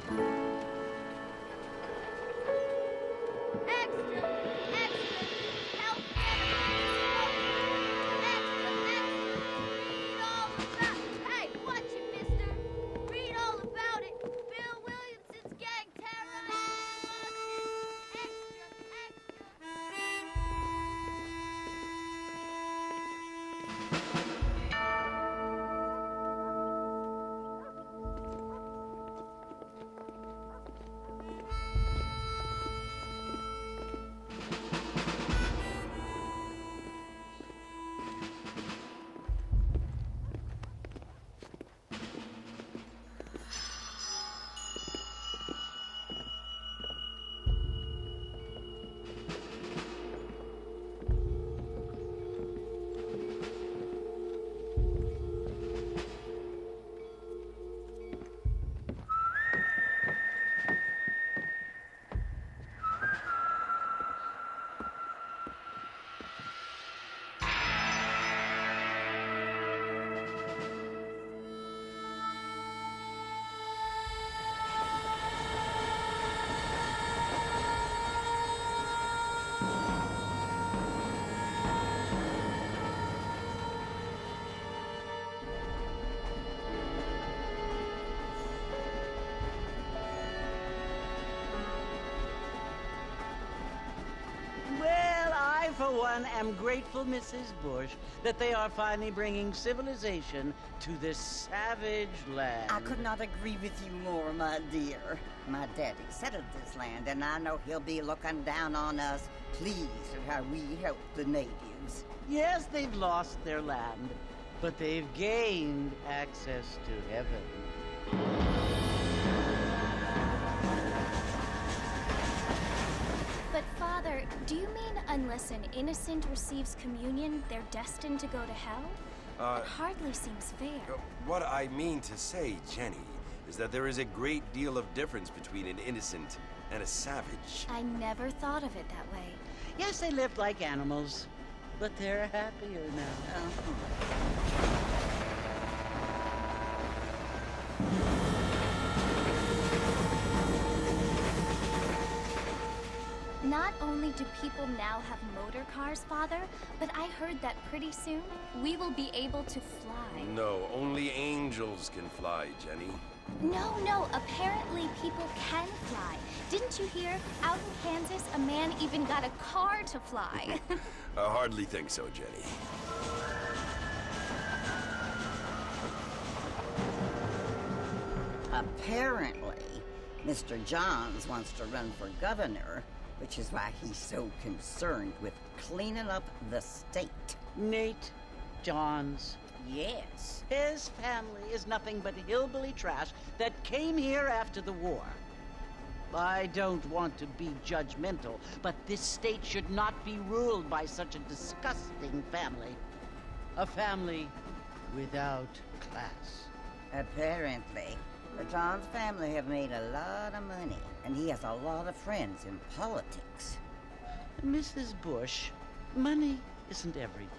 Extra! Extra! Help animals! Extra! Extra! Read all about... Hey, watch it, mister! Read all about it! Bill Williamson's gang terrorizing buses! Extra! Well, I, for one, am grateful, Mrs. Bush, that they are finally bringing civilization to this savage land. I could not agree with you more, my dear. My daddy settled this land, and I know he'll be looking down on us, pleased at how we help the natives. Yes, they've lost their land, but they've gained access to heaven. But Father, do you mean unless an innocent receives communion, they're destined to go to hell? It hardly seems fair. What I mean to say, Jenny, is that there is a great deal of difference between an innocent and a savage. I never thought of it that way. Yes, they lived like animals, but they're happier now. Not only do people now have motor cars, Father, but I heard that pretty soon we will be able to fly. No, only angels can fly, Jenny. No, apparently people can fly. Didn't you hear? Out in Kansas, a man even got a car to fly. I hardly think so, Jenny. Apparently, Mr. Johns wants to run for governor, which is why he's so concerned with cleaning up the state. Nate Johns. Yes. His family is nothing but hillbilly trash that came here after the war. I don't want to be judgmental, but this state should not be ruled by such a disgusting family. A family without class. Apparently, the Johns family have made a lot of money, and he has a lot of friends in politics. Mrs. Bush, money isn't everything.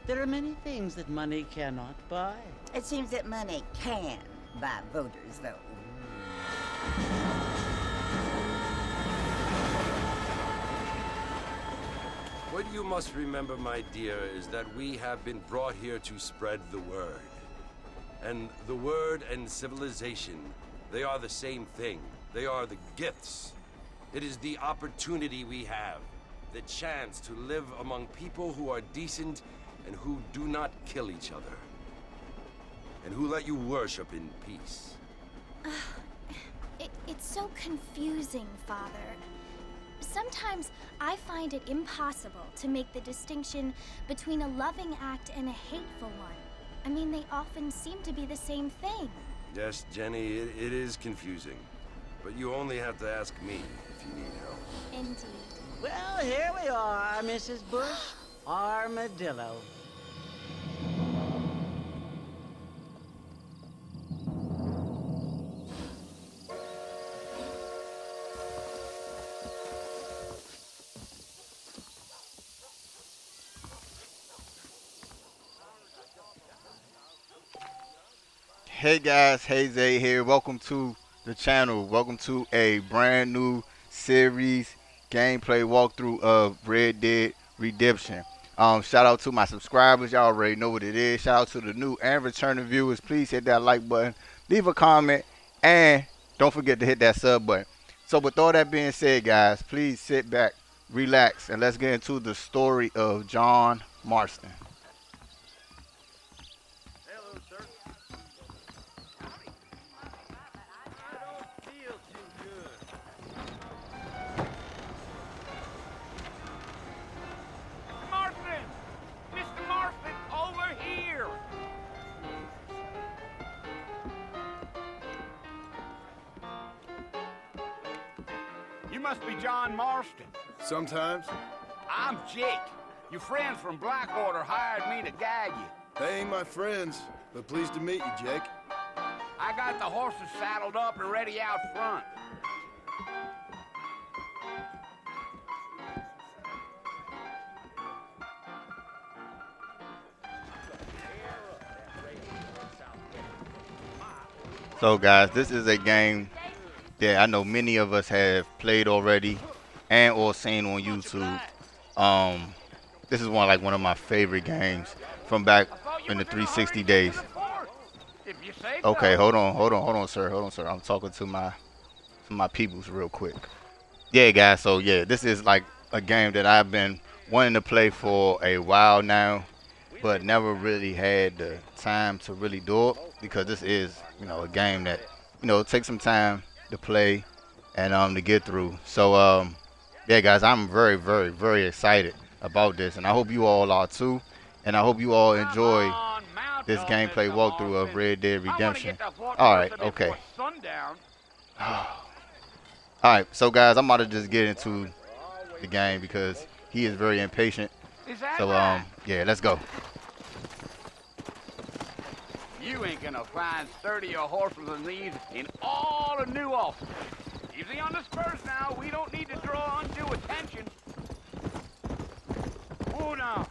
There are many things that money cannot buy. It seems that money can buy voters, though. What you must remember, my dear, is that we have been brought here to spread the word. And the word and civilization, they are the same thing. They are the gifts. It is the opportunity we have, the chance to live among people who are decent and who do not kill each other, and who let you worship in peace. It's so confusing, Father. Sometimes I find it impossible to make the distinction between a loving act and a hateful one. I mean, they often seem to be the same thing. Yes, Jenny, it is confusing. But you only have to ask me if you need help. Indeed. Well, here we are, Mrs. Bush. Armadillo. Hey guys, Hey Zay here. Welcome to the channel. Welcome to a brand new series gameplay walkthrough of Red Dead Redemption. Shout out to my subscribers. Y'all already know what it is. Shout out to the new and returning viewers. Please hit that like button, leave a comment, and don't forget to hit that sub button. So with all that being said, guys, please sit back, relax, and let's get into the story of John Marston. Hello, sir. I don't feel too good. Marston! Mr. Marston, over here! You must be John Marston. Sometimes. I'm Jake. Your friends from Blackwater hired me to guide you. They ain't my friends, but pleased to meet you, Jake. I got the horses saddled up and ready out front. So guys, this is a game that I know many of us have played already and or seen on YouTube. This is one of my favorite games from back in the 360 days. If you say Okay, so. hold on, sir. I'm talking to my peoples real quick. Yeah, guys. So yeah, this is like a game that I've been wanting to play for a while now, but never really had the time to really do it because this is, a game that, it takes some time to play and to get through. So yeah, guys, I'm very, very, very excited about this, and I hope you all are too. And I hope you all enjoy this gameplay walkthrough of Red Dead Redemption. All right, okay. All right, so guys, I'm about to just get into the game because he is very impatient. So yeah, let's go. You ain't gonna find sturdier horses than these in all of New Ulster. Easy on the spurs now. We don't need to draw undue attention. Oh, no.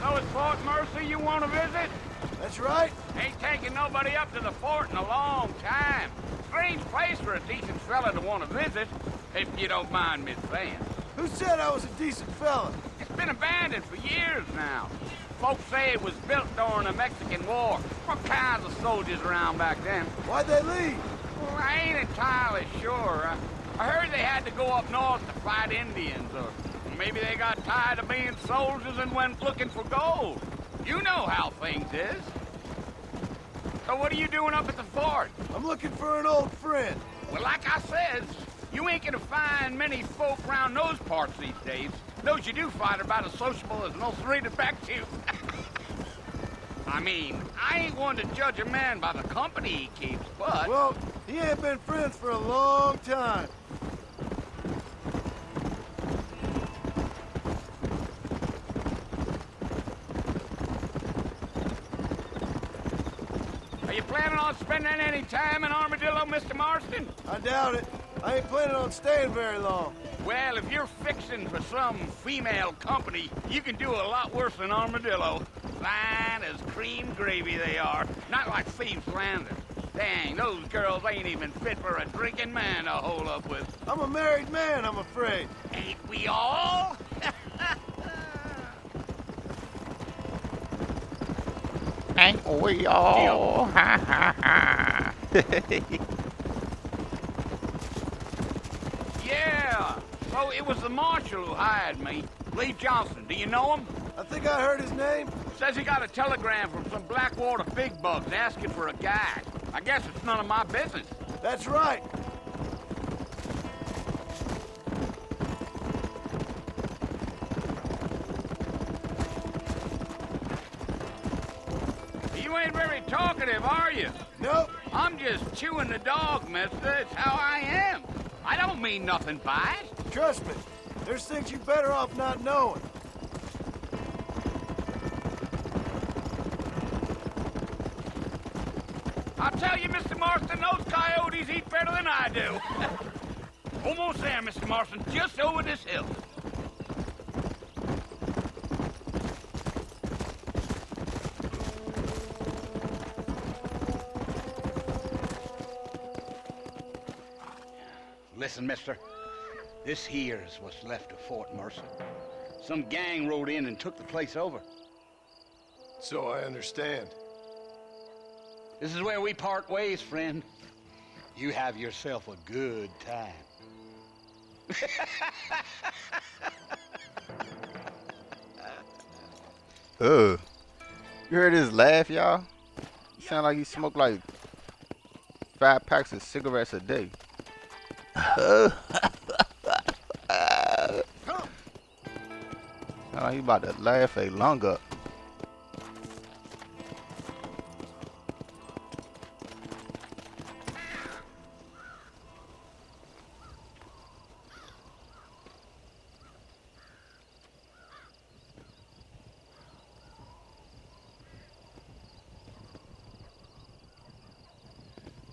So it's Fort Mercy you want to visit? That's right. Ain't taking nobody up to the fort in a long time. Strange place for a decent fella to want to visit, if you don't mind me saying. Who said I was a decent fella? It's been abandoned for years now. Folks say it was built during the Mexican War. What kinds of soldiers around back then? Why'd they leave? Well, I ain't entirely sure. I heard they had to go up north to fight Indians, or maybe they got tired of being soldiers and went looking for gold. You know how things is. So what are you doing up at the fort? I'm looking for an old friend. Well, like I says, you ain't gonna find many folk around those parts these days. Those you do find are about as sociable as most reading back to. I mean, I ain't one to judge a man by the company he keeps, but... Well, he ain't been friends for a long time. Are you planning on spending any time in Armadillo, Mr. Marston? I doubt it. I ain't planning on staying very long. Well, if you're fixing for some female company, you can do a lot worse than Armadillo. Fine as cream gravy they are. Not like Thieves Landing. Dang, those girls ain't even fit for a drinking man to hole up with. I'm a married man, I'm afraid. Ain't we all? Ain't we all? Yeah. So it was the marshal who hired me. Lee Johnson. Do you know him? I think I heard his name. Says he got a telegram from some Blackwater big bugs asking for a guide. I guess it's none of my business. That's right. You ain't very talkative, are you? Nope. I'm just chewing the dog, mister. It's how I am. I don't mean nothing by it. Trust me. There's things you better off not knowing. I'll tell you, Mr. Marston, those coyotes eat better than I do. Almost there, Mr. Marston. Just over this hill. Listen, mister. This here is what's left of Fort Mercer. Some gang rode in and took the place over. So I understand. This is where we part ways, friend. You have yourself a good time. Ugh. You heard his laugh, y'all? He sound like he smoked like 5 packs of cigarettes a day. Sound like he about to laugh a lung up.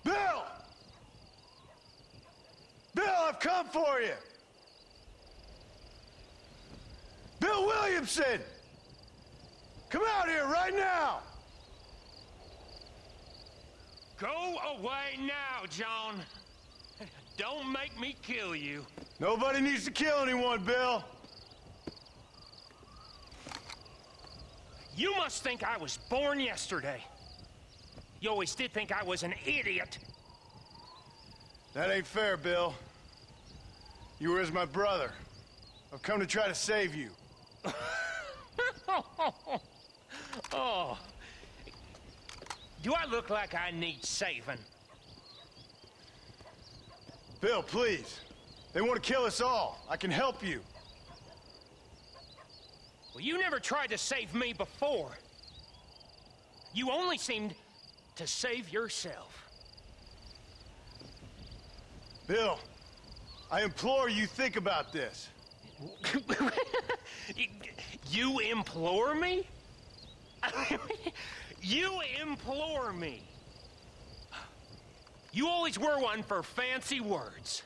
Bill! Bill, I've come for you! Bill Williamson! Come out here right now! Go away now, John. Don't make me kill you. Nobody needs to kill anyone, Bill. You must think I was born yesterday. You always did think I was an idiot. That ain't fair, Bill. You were as my brother. I've come to try to save you. Oh. Do I look like I need saving? Bill, please. They want to kill us all. I can help you. Well, you never tried to save me before. You only seemed to save yourself. Bill, I implore you think about this. You implore me? You implore me. You always were one for fancy words.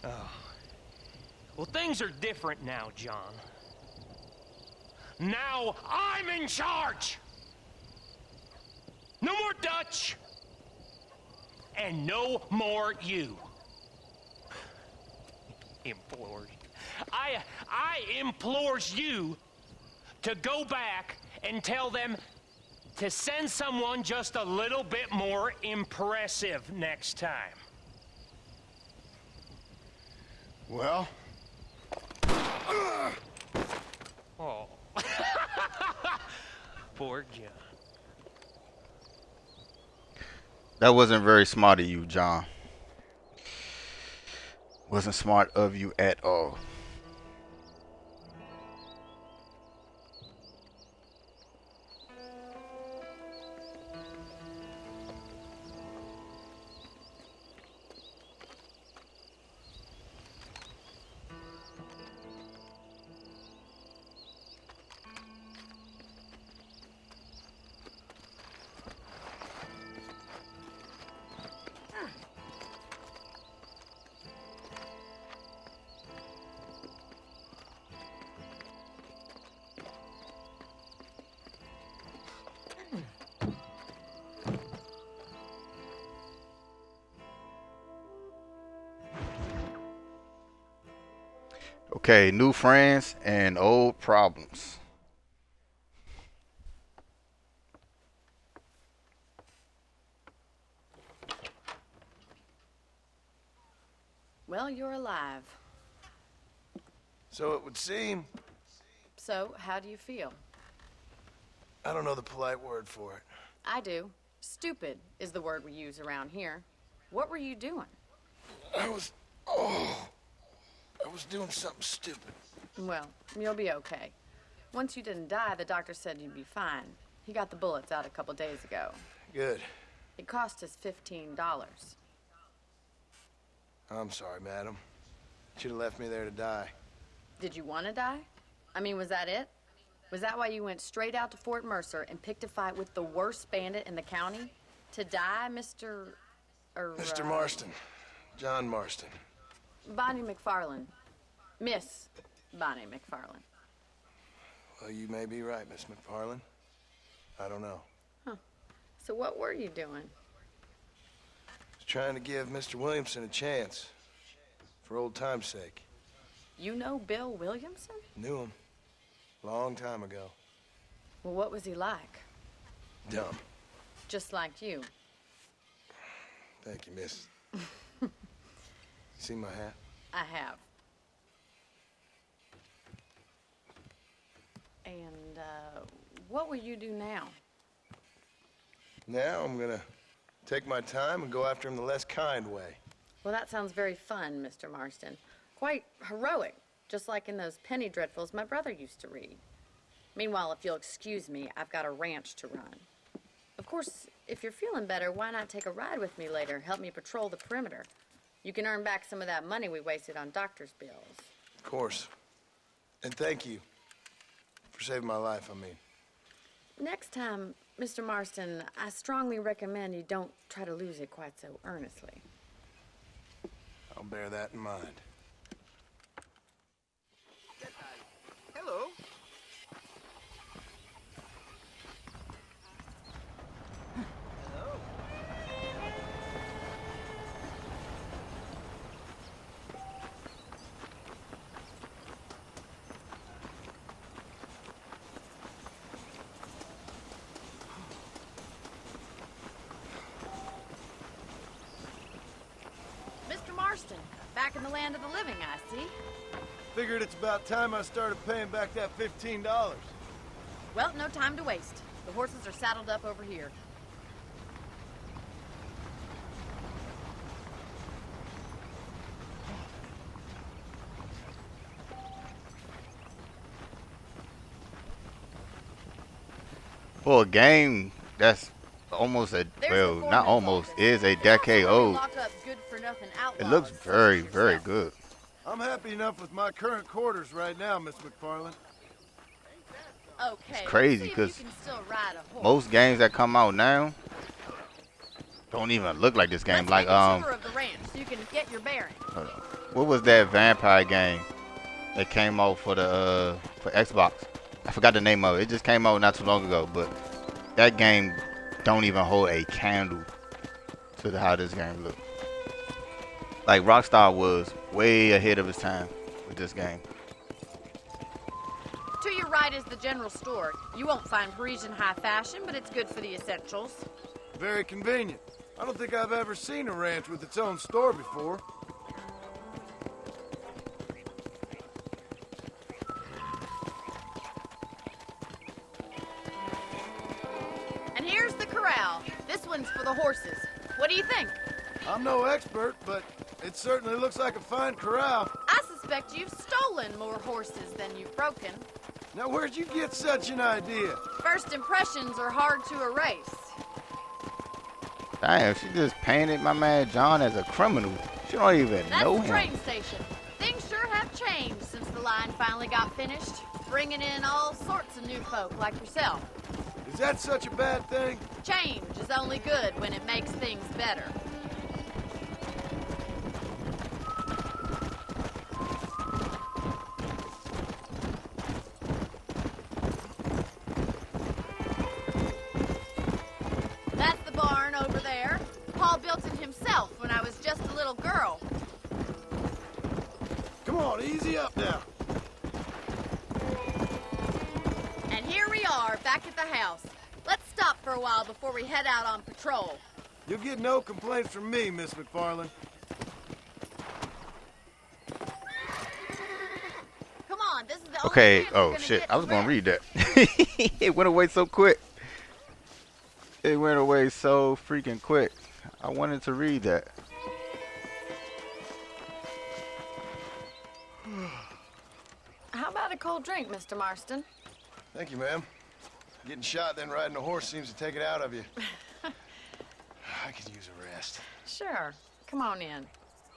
Oh. Well, things are different now, John. Now I'm in charge. No more Dutch. And no more you. Implores. I implores you to go back and tell them to send someone just a little bit more impressive next time. Well? Oh. Poor John. That wasn't very smart of you, John. Wasn't smart of you at all. Okay, new friends and old problems. Well, you're alive. So it would seem. So, how do you feel? I don't know the polite word for it. I do. Stupid is the word we use around here. What were you doing? I was doing something stupid. Well, you'll be okay. Once you didn't die, the doctor said you'd be fine. He got the bullets out a couple days ago. Good. It cost us $15. I'm sorry, madam. Should have left me there to die. Did you want to die? I mean, was that it? Was that why you went straight out to Fort Mercer and picked a fight with the worst bandit in the county? To die, Mr. Mr. Marston. John Marston. Bonnie McFarland. Miss Bonnie McFarland. Well, you may be right, Miss McFarland. I don't know. Huh. So what were you doing? Just trying to give Mr. Williamson a chance. For old time's sake. You know Bill Williamson? Knew him. Long time ago. Well, what was he like? Dumb. Just like you. Thank you, miss. See my hat? I have. And, what will you do now? Now I'm gonna take my time and go after him the less kind way. Well, that sounds very fun, Mr. Marston. Quite heroic, just like in those penny dreadfuls my brother used to read. Meanwhile, if you'll excuse me, I've got a ranch to run. Of course, if you're feeling better, why not take a ride with me later? Help me patrol the perimeter. You can earn back some of that money we wasted on doctor's bills. Of course. And thank you for saving my life, I mean. Next time, Mr. Marston, I strongly recommend you don't try to lose it quite so earnestly. I'll bear that in mind. Hello. Mr. Marston, back in the land of the living, I see. Figured it's about time I started paying back that $15. Well, no time to waste. The horses are saddled up over here. For a game that's almost a, well, not almost, is a decade old. It looks very, very good. I'm happy enough with my current quarters right now, Miss McFarland. Okay. It's crazy because most games that come out now don't even look like this game. Like of the ranch so you can get your bearings. what was that vampire game that came out for the for Xbox? I forgot the name of it. It just came out not too long ago, but that game don't even hold a candle to how this game looks. Like Rockstar was way ahead of its time with this game. To your right is the general store. You won't find Parisian high fashion, but it's good for the essentials. Very convenient. I don't think I've ever seen a ranch with its own store before. And here's the corral. This one's for the horses. What do you think? I'm no expert, but it certainly looks like a fine corral. I suspect you've stolen more horses than you've broken. Now, where'd you get such an idea? First impressions are hard to erase. Damn, she just painted my man John as a criminal. She don't even know That's the him. train station. Things sure have changed since the line finally got finished, bringing in all sorts of new folk like yourself. Is that such a bad thing? Change is only good when it makes things better. That's the barn over there. Paul built it himself when I was just a little girl. Come on, easy up now. And here we are, back at the house. Let's stop for a while before we head out on patrol. You'll get no complaints from me, Miss McFarland. Come on, this is the Okay, only chance we're oh gonna shit, get I was gonna rest. read that. It went away so quick. It went away so freaking quick. I wanted to read that. How about a cold drink, Mr. Marston? Thank you, ma'am. Getting shot, then riding a horse seems to take it out of you. I could use a rest. Sure. Come on in.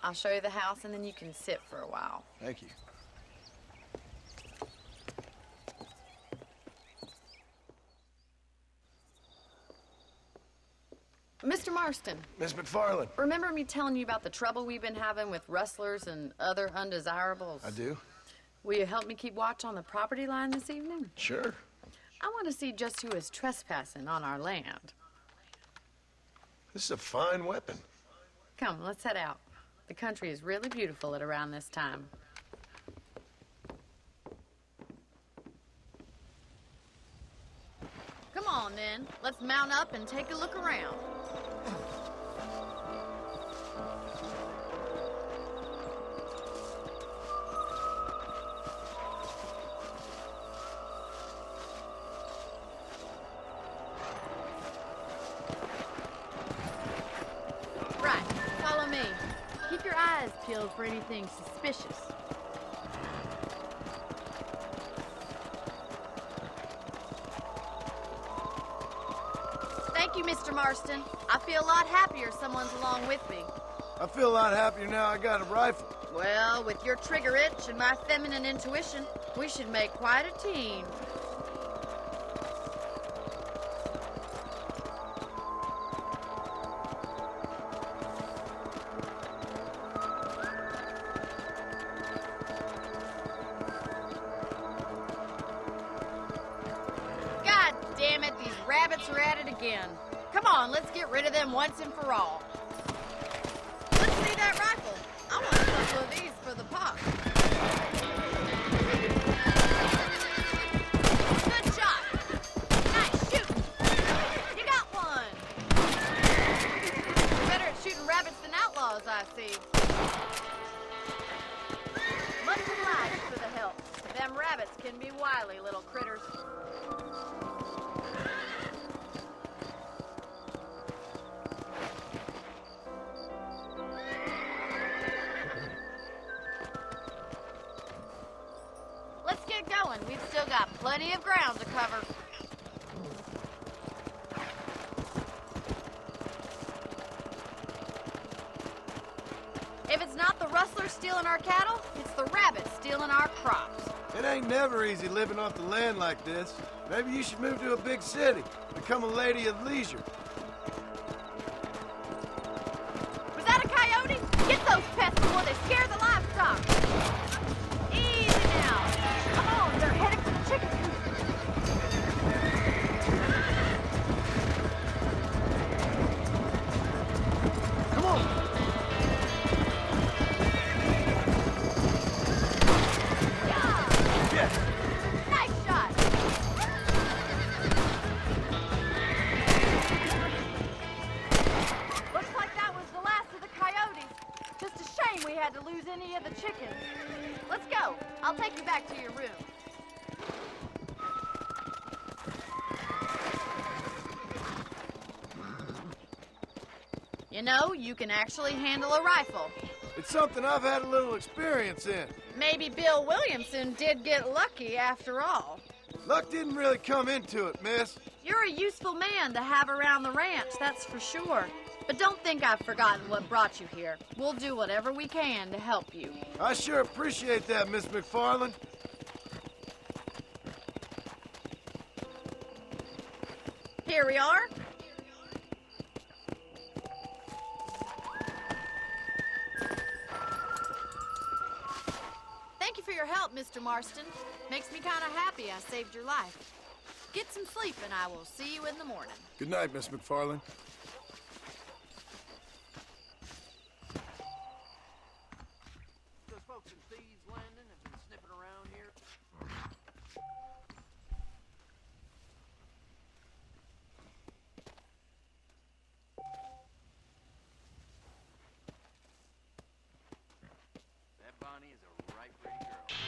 I'll show you the house, and then you can sit for a while. Thank you. Mr. Marston, Miss McFarland. remember me telling you about the trouble we've been having with rustlers and other undesirables? I do? Will you help me keep watch on the property line this evening? Sure. I want to see just who is trespassing on our land. This is a fine weapon. Come, let's head out. The country is really beautiful at around this time. Come on, then. Let's mount up and take a look around. Right, follow me. Keep your eyes peeled for anything suspicious. Thank you, Mr. Marston. I feel a lot happier someone's along with me. I feel a lot happier now I got a rifle. Well, with your trigger itch and my feminine intuition, we should make quite a team. God damn it, these rabbits are at it again. Come on, let's get rid of them once and for all. Let's see that rifle. I want a couple of these for the pop. Good shot. Nice shooting. You got one. Better at shooting rabbits than outlaws, I see. Much obliged for the help. Them rabbits can be wily little critters. Let's get going. We've still got plenty of ground to cover. If it's not the rustlers stealing our cattle, it's the rabbits stealing our crops. It ain't never easy living off the land like this. Maybe you should move to a big city. Become a lady of leisure. Was that a coyote? Get those pests before they scare the livestock. Easy now. Come on, they're headed for the chicken coop. Come on. Yeah. Yes. Nice shot. Looks like that was the last of the coyotes. Just a shame we had to lose any of the chickens. Let's go. I'll take you back to your room. You know, you can actually handle a rifle. It's something I've had a little experience in. Maybe Bill Williamson did get lucky after all. Luck didn't really come into it, miss. You're a useful man to have around the ranch, that's for sure. But don't think I've forgotten what brought you here. We'll do whatever we can to help you. I sure appreciate that, Miss McFarland. Here we are. Thank you for your help, Mr. Marston. Makes me kind of happy I saved your life. Get some sleep and I will see you in the morning. Good night, Miss McFarland. Those folks in Thieves Landing have been sniffing around here. That Bonnie is a right pretty girl.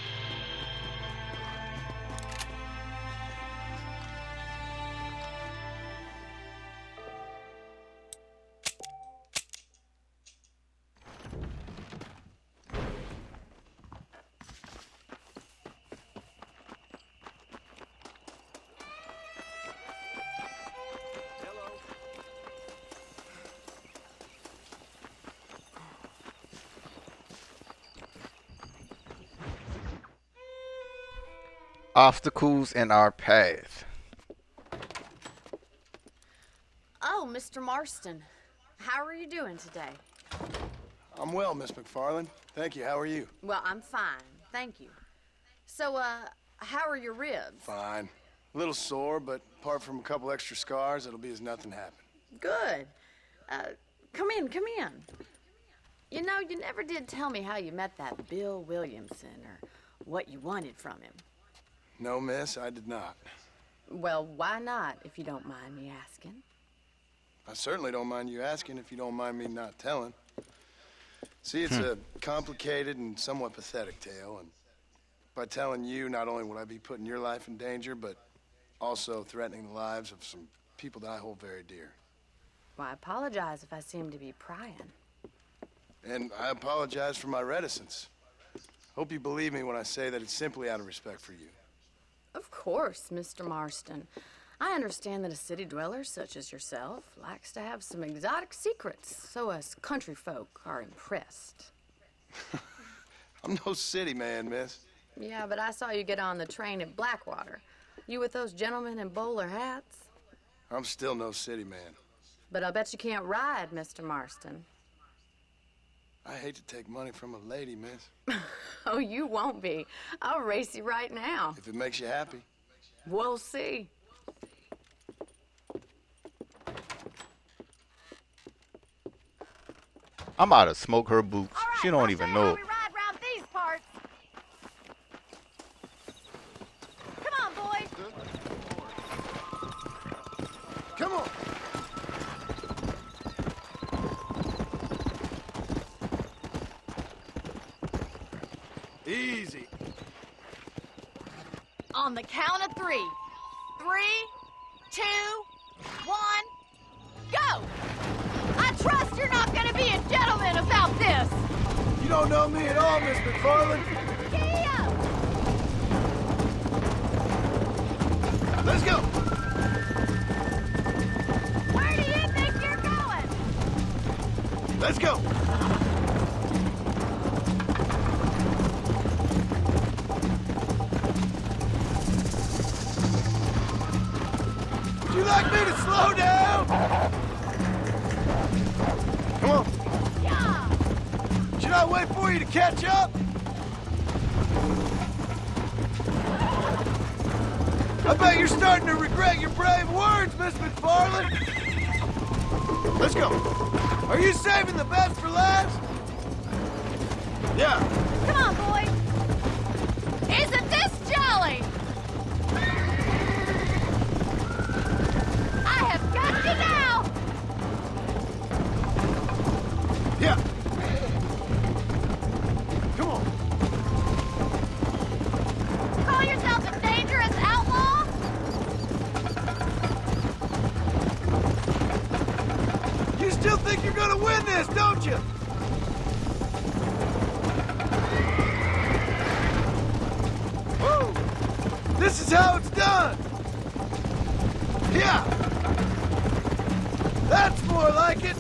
Hello. Obstacles in our path. Oh, Mr. Marston. How are you doing today? I'm well, Miss McFarland. Thank you. How are you? Well, I'm fine, thank you. So, how are your ribs? Fine. A little sore, but apart from a couple extra scars, it'll be as nothing happened. Good. Come in, come in. You know, you never did tell me how you met that Bill Williamson or what you wanted from him. No, miss, I did not. Well, why not, if you don't mind me asking? I certainly don't mind you asking if you don't mind me not telling. See, it's a complicated and somewhat pathetic tale, and by telling you, not only would I be putting your life in danger, but also threatening the lives of some people that I hold very dear. Well, I apologize if I seem to be prying. And I apologize for my reticence. Hope you believe me when I say that it's simply out of respect for you. Of course, Mr. Marston. I understand that a city dweller such as yourself likes to have some exotic secrets, so us country folk are impressed. I'm no city man, miss. Yeah, but I saw you get on the train at Blackwater. You with those gentlemen in bowler hats? I'm still no city man. But I bet you can't ride, Mr. Marston. I hate to take money from a lady, miss. Oh, you won't be. I'll race you right now. If it makes you happy. We'll see. I'm out to smoke her boots. All right, She don't let's even see know how it. we ride round these parts. Come on, boys. Come on. Easy. On the count of 3. 3, 2, 1, go! I trust you're not gonna be a gentleman about this. You don't know me at all, Miss McFarland. Giddy up! Let's go. Where do you think you're going? Let's go. Would you like me to slow down? Come on. Yeah! Should I wait for you to catch up? I bet you're starting to regret your brave words, Miss McFarland. Let's go. Are you saving the best for last? Yeah. Come on, boys. Isn't this jolly? I have got you now. Yeah. Come on. Call yourself a dangerous outlaw? You still think you're gonna win this, don't you? Woo! This is how it's done. Yeah. That's more like it.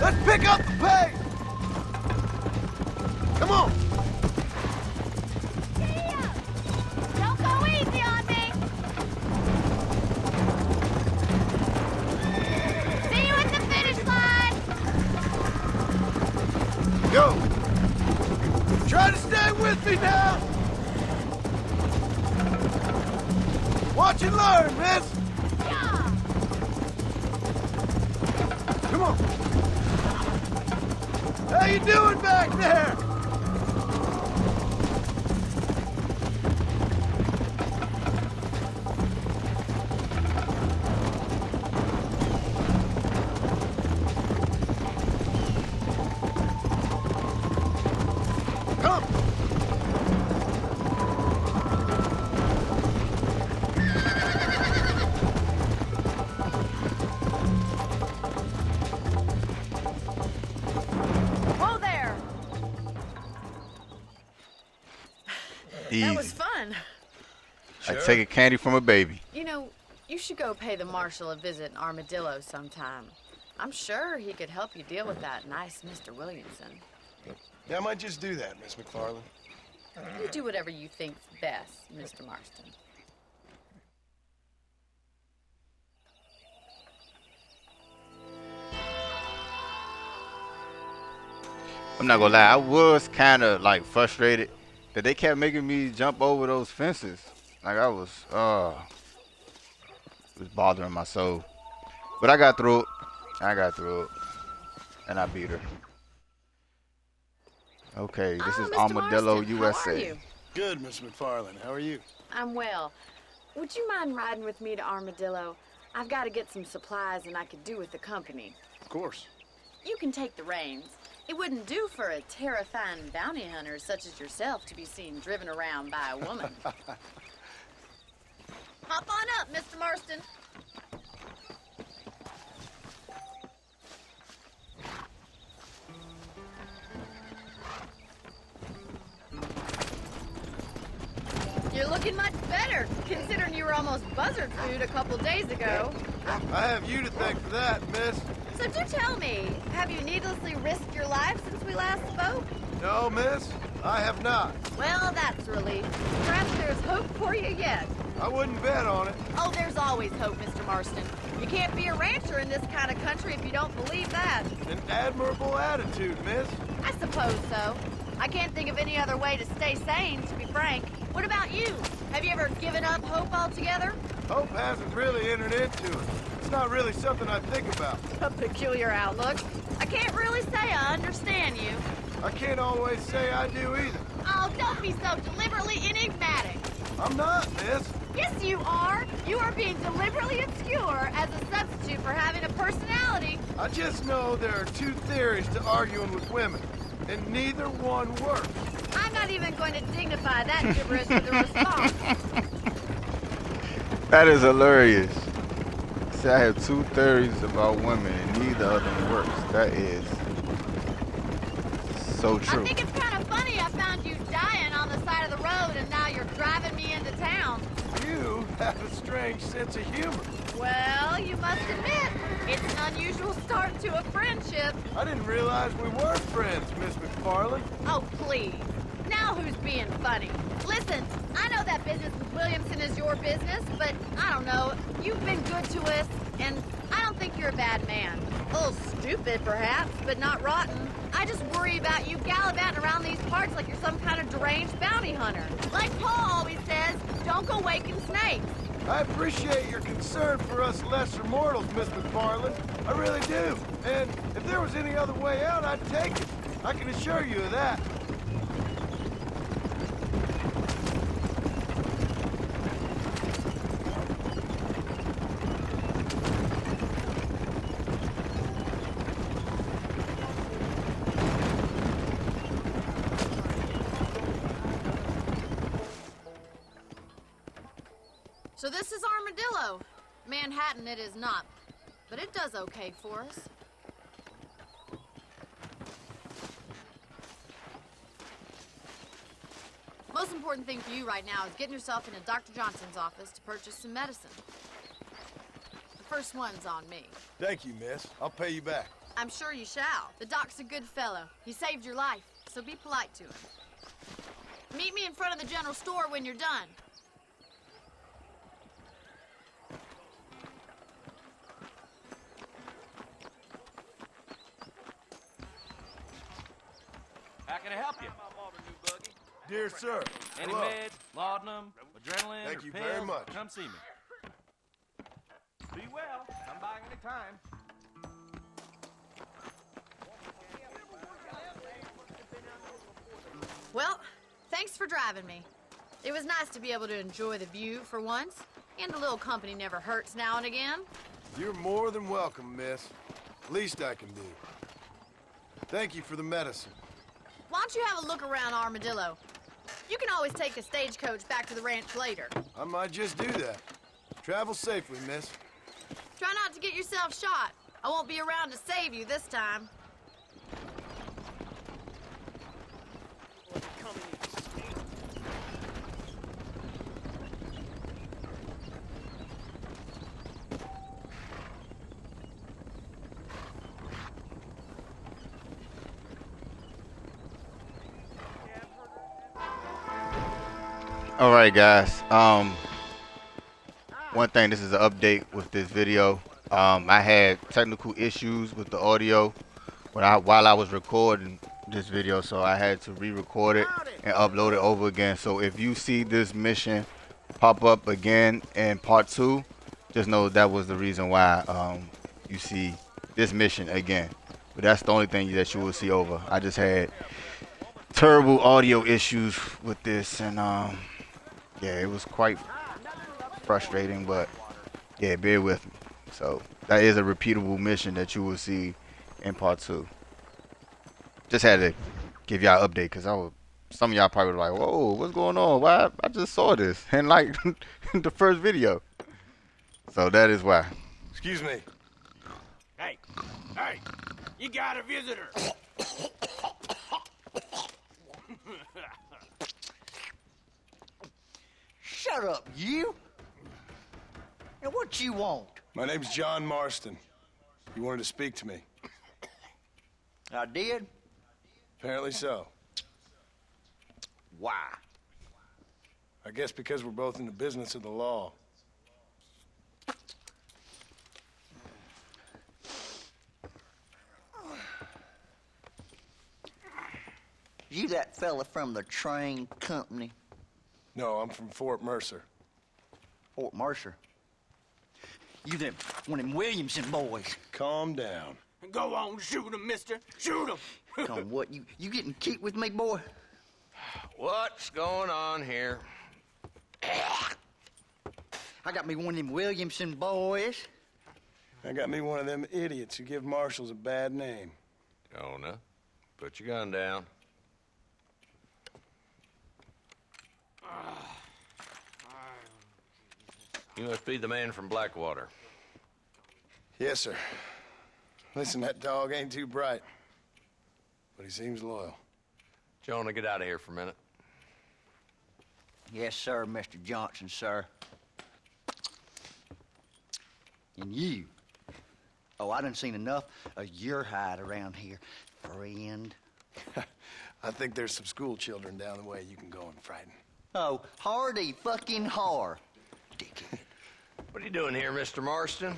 Let's pick up the pace. Come on. Giddy up! Don't go easy on me. See you at the finish line. Go. Try to stay with me now. Watch and learn, miss. Yeah! Come on. How you doing back there? Come. Whoa there! Easy. That was fun. Like taking candy from a baby. You know, you should go pay the marshal a visit in Armadillo sometime. I'm sure he could help you deal with that nice Mr. Williamson. Yeah, I might just do that, Miss McFarland. You do whatever you think's best, Mr. Marston. I'm not gonna lie, I was kind of like frustrated that they kept making me jump over those fences. Like it was bothering my soul. But I got through it. I got through it, and I beat her. Okay, this is Mr. Armadillo, Marston, how are USA. you? Good, Miss McFarland. How are you? I'm well. Would you mind riding with me to Armadillo? I've got to get some supplies and I could do with the company. Of course. You can take the reins. It wouldn't do for a terrifying bounty hunter such as yourself to be seen driven around by a woman. Hop on up, Mr. Marston. You're looking much better, considering you were almost buzzard food a couple days ago. I have you to thank for that, miss. So do tell me, have you needlessly risked your life since we last spoke? No, miss, I have not. Well, that's a relief. Perhaps there's hope for you yet. I wouldn't bet on it. Oh, there's always hope, Mr. Marston. You can't be a rancher in this kind of country if you don't believe that. An admirable attitude, miss. I suppose so. I can't think of any other way to stay sane, to be frank. What about you? Have you ever given up hope altogether? Hope hasn't really entered into it. It's not really something I think about. A peculiar outlook. I can't really say I understand you. I can't always say I do either. Oh, don't be so deliberately enigmatic. I'm not, miss. Yes, you are. You are being deliberately obscure as a substitute for having a personality. I just know there are two theories to arguing with women, and neither one works. I'm not even going to dignify that gibberish with a response. That is hilarious. See, I have two theories about women, and neither of them works. That is so true. I think it's kind of funny I found you dying on the side of the road and now you're driving me into town. You have a strange sense of humor. Well, you must admit, it's an unusual start to a friendship. I didn't realize we were friends, Miss McFarland. Oh, please. Now who's being funny? Listen, I know that business with Williamson is your business, but I don't know. You've been good to us, and I don't think you're a bad man. A little stupid, perhaps, but not rotten. I just worry about you gallivanting around these parts like you're some kind of deranged bounty hunter. Like Paul always says, don't go waking snakes. I appreciate your concern for us lesser mortals, Miss McFarland. I really do. And if there was any other way out, I'd take it. I can assure you of that. So this is Armadillo. Manhattan it is not, but it does okay for us. Most important thing for you right now is getting yourself into Dr. Johnson's office to purchase some medicine. The first one's on me. Thank you, miss. I'll pay you back. I'm sure you shall. The doc's a good fellow. He saved your life, so be polite to him. Meet me in front of the general store when you're done. How can I help you? Dear sir, Any hello. meds, laudanum, adrenaline, Thank or you pills? very much. Come see me. Be well. Come by anytime. Well, thanks for driving me. It was nice to be able to enjoy the view for once, and a little company never hurts now and again. You're more than welcome, miss. Least I can do. Thank you for the medicine. Why don't you have a look around Armadillo? You can always take a stagecoach back to the ranch later. I might just do that. Travel safely, miss. Try not to get yourself shot. I won't be around to save you this time. All right, guys. One thing, this is an update with this video. I had technical issues with the audio while I was recording this video, so I had to re-record it and upload it over again. So if you see this mission pop up again in part 2, just know that was the reason why you see this mission again. But that's the only thing that you will see over. I just had terrible audio issues with this, and yeah, it was quite frustrating, but yeah, bear with me. So that is a repeatable mission that you will see in part 2. Just had to give y'all an update, because some of y'all probably were like, whoa, what's going on? Why? I just saw this in like the first video. So that is why. Excuse me. Hey, you got a visitor. Shut up, you. And what you want? My name's John Marston. You wanted to speak to me. I did? Apparently so. Why? I guess because we're both in the business of the law. You that fella from the train company? No, I'm from Fort Mercer. Fort Mercer? You them one of them Williamson boys. Calm down. Go on, shoot him, mister. Shoot him. Come on, what? You getting cute with me, boy? What's going on here? I got me one of them Williamson boys. I got me one of them idiots who give marshals a bad name. Jonah, put your gun down. You must be the man from Blackwater. Yes, sir. Listen, that dog ain't too bright, but he seems loyal. Jonah, get out of here for a minute. Yes, sir, Mr. Johnson, sir. And you. Oh, I done seen enough of your hide around here, friend. I think there's some school children down the way you can go and frighten. Oh, hardy fucking har. Dickhead. What are you doing here, Mr. Marston?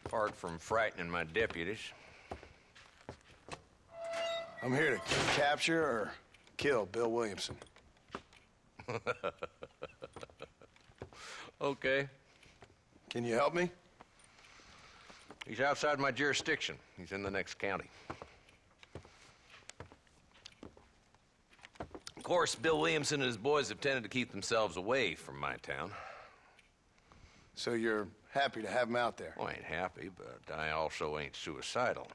Apart from frightening my deputies. I'm here to capture or kill Bill Williamson. Okay. Can you help me? He's outside my jurisdiction. He's in the next county. Of course, Bill Williamson and his boys have tended to keep themselves away from my town. So you're happy to have him out there? Well, I ain't happy, but I also ain't suicidal.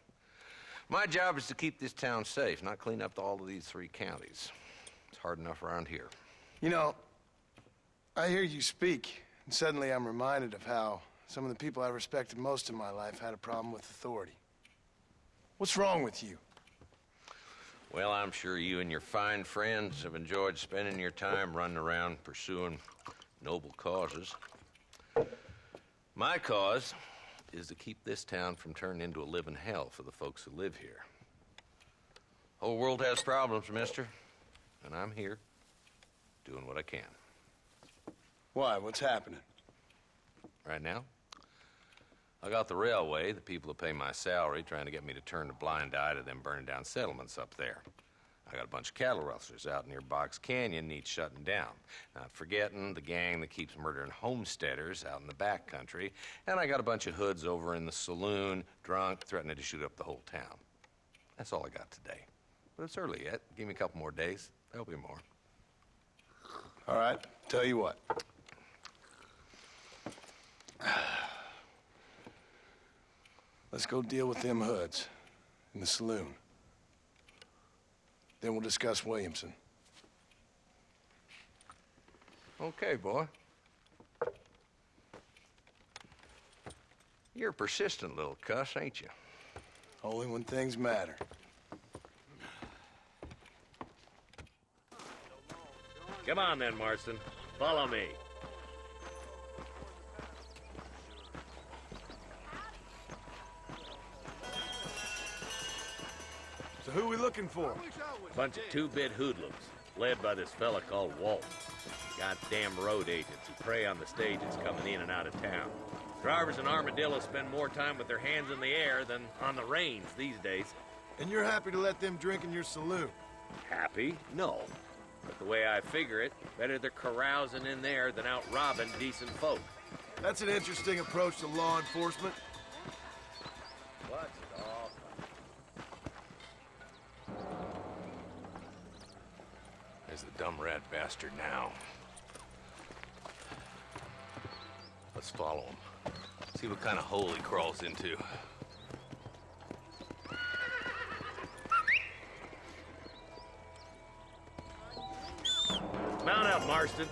My job is to keep this town safe, not clean up all of these 3 counties. It's hard enough around here. You know, I hear you speak, and suddenly I'm reminded of how some of the people I respected most in my life had a problem with authority. What's wrong with you? Well, I'm sure you and your fine friends have enjoyed spending your time running around pursuing noble causes. My cause is to keep this town from turning into a living hell for the folks who live here. Whole world has problems, mister, and I'm here doing what I can. Why? What's happening? Right now, I got the railway, the people who pay my salary, trying to get me to turn a blind eye to them burning down settlements up there. I got a bunch of cattle rustlers out near Box Canyon needs shutting down. Not forgetting the gang that keeps murdering homesteaders out in the back country. And I got a bunch of hoods over in the saloon, drunk, threatening to shoot up the whole town. That's all I got today. But it's early yet. Give me a couple more days. There'll be more. All right, tell you what. Let's go deal with them hoods in the saloon. Then we'll discuss Williamson. Okay, boy. You're a persistent little cuss, ain't you? Only when things matter. Come on then, Marston. Follow me. So who are we looking for? Bunch of two-bit hoodlums, led by this fella called Walt. Goddamn road agents who prey on the stages coming in and out of town. Drivers in Armadillo spend more time with their hands in the air than on the reins these days. And you're happy to let them drink in your saloon? Happy? No. But the way I figure it, better they're carousing in there than out robbing decent folk. That's an interesting approach to law enforcement. What's it all? There's the dumb rat bastard now. Let's follow him. See what kind of hole he crawls into. Mount up, Marston.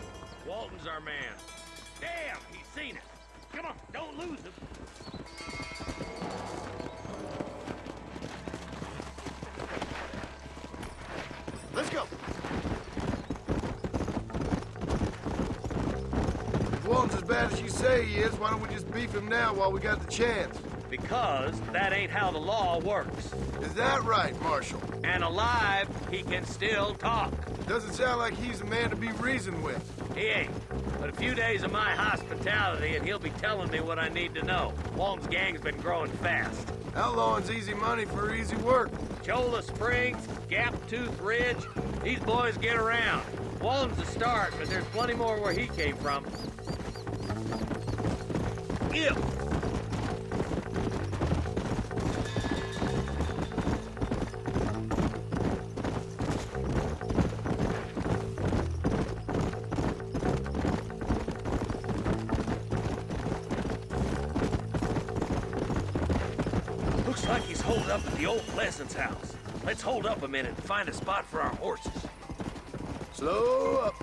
Walton's our man. Damn, he's seen it. Come on, don't lose him. Let's go. If Walton's as bad as you say he is, why don't we just beef him now while we got the chance? Because that ain't how the law works. Is that right, Marshal? And alive, he can still talk. Doesn't sound like he's a man to be reasoned with. He ain't. But a few days of my hospitality and he'll be telling me what I need to know. Walton's gang's been growing fast. Outlawing's easy money for easy work. Cholla Springs, Gap Tooth Ridge, these boys get around. Walton's the start, but there's plenty more where he came from. Ew! Looks like he's holed up at the old Pleasance house. Let's hold up a minute and find a spot for our horses. Slow up.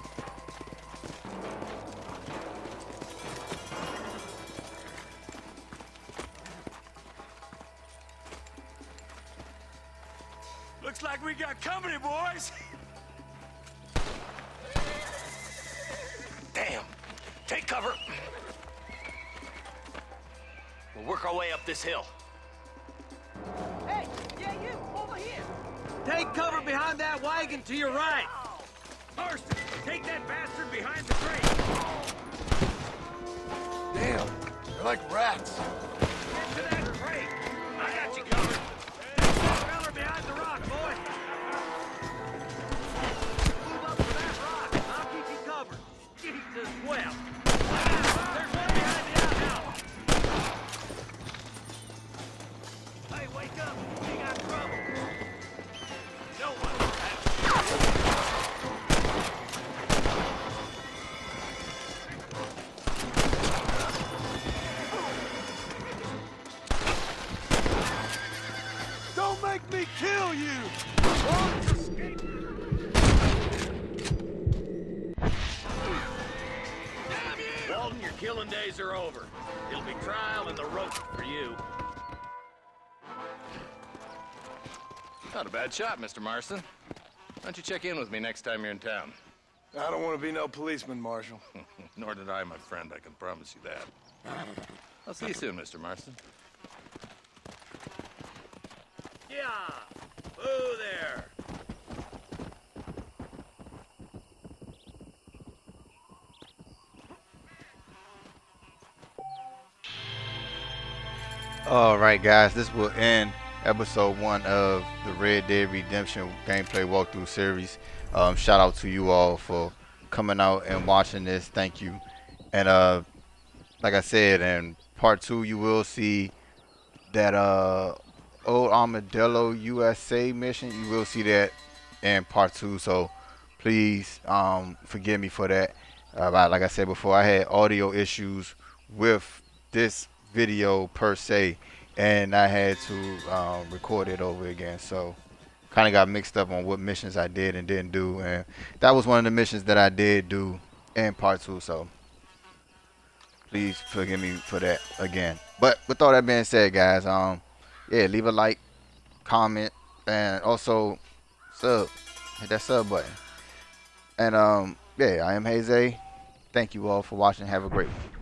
Looks like we got company, boys. Damn! Take cover! We'll work our way up this hill. Hey, yeah, you, over here. Take cover behind that wagon to your right. Marston, take that bastard behind the crate. Damn, they're like rats. Get to that crate. I got you covered. Take that feller behind the rock, boy. Move up to that rock. I'll keep you covered. Jesus, well. There's one behind the outhouse. Hey, wake up. We got trouble. No one. Don't make me kill you! Walton, your killing days are over. It'll be trial and the rope for you. Not a bad shot, Mr. Marston. Why don't you check in with me next time you're in town? I don't want to be no policeman, Marshal. Nor did I, my friend. I can promise you that. I'll see you soon, Mr. Marston. Yeah! Whoa there! Alright guys, this will end episode 1 of the Red Dead Redemption gameplay walkthrough series. Shout out to you all for coming out and watching this. Thank you. And like I said, in part 2 you will see that Old Armadillo USA mission. You will see that in part 2, so please forgive me for that. Like I said before, I had audio issues with this video per se, and I had to record it over again, so kind of got mixed up on what missions I did and didn't do, and that was one of the missions that I did do in part 2, so please forgive me for that again. But with all that being said, guys, yeah, leave a like, comment, and also sub. Hit that sub button. And yeah, I am Haze. Thank you all for watching. Have a great one.